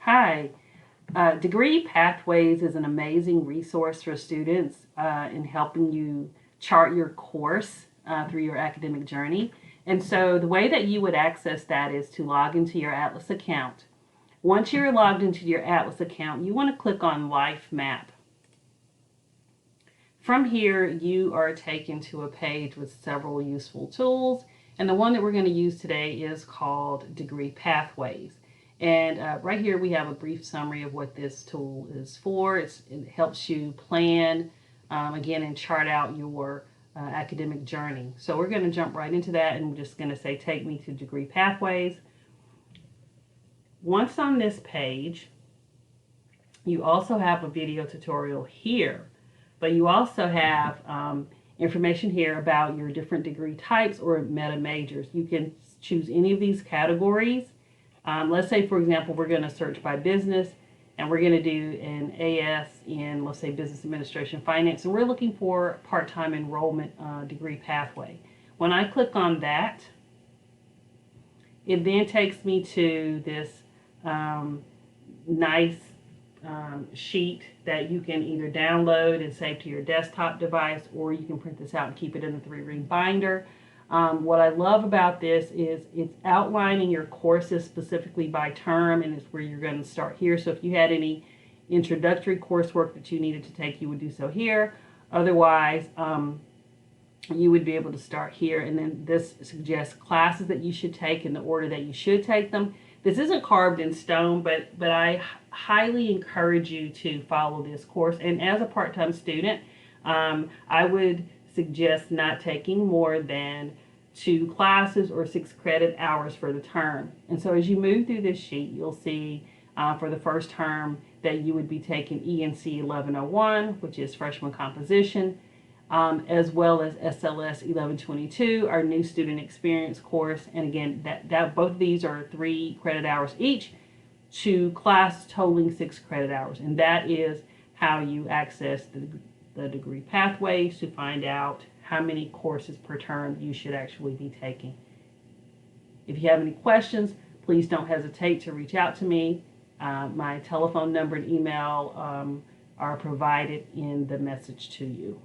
Hi, Degree Pathways is an amazing resource for students in helping you chart your course through your academic journey. And so the way that you would access that is to log into your Atlas account. Once you're logged into your Atlas account, you want to click on Life Map. From here, you are taken to a page with several useful tools, and the one that we're going to use today is called Degree Pathways. And right here we have a brief summary of what this tool is for. It helps you plan, again, and chart out your academic journey. So we're going to jump right into that, and I'm just going to say, take me to Degree Pathways. Once on this page, you also have a video tutorial here, but you also have information here about your different degree types or meta majors. You can choose any of these categories. Let's say, for example, we're going to search by business, and we're going to do an AS in, let's say, Business Administration Finance, and we're looking for part-time enrollment degree pathway. When I click on that, it then takes me to this nice sheet that you can either download and save to your desktop device, or you can print this out and keep it in a 3-ring binder. What I love about this is it's outlining your courses specifically by term, and it's where you're going to start here. So if you had any introductory coursework that you needed to take, you would do so here. Otherwise, you would be able to start here, and then this suggests classes that you should take in the order that you should take them. This isn't carved in stone, but I highly encourage you to follow this course. And as a part-time student, I would suggest not taking more than 2 classes or 6 credit hours for the term. And so as you move through this sheet, you'll see for the first term that you would be taking ENC 1101, which is freshman composition, as well as SLS 1122, our new student experience course. And again, that both of these are 3 credit hours each, to class totaling 6 credit hours. And that is how you access the degree pathways to find out how many courses per term you should actually be taking. If you have any questions, please don't hesitate to reach out to me. My telephone number and email are provided in the message to you.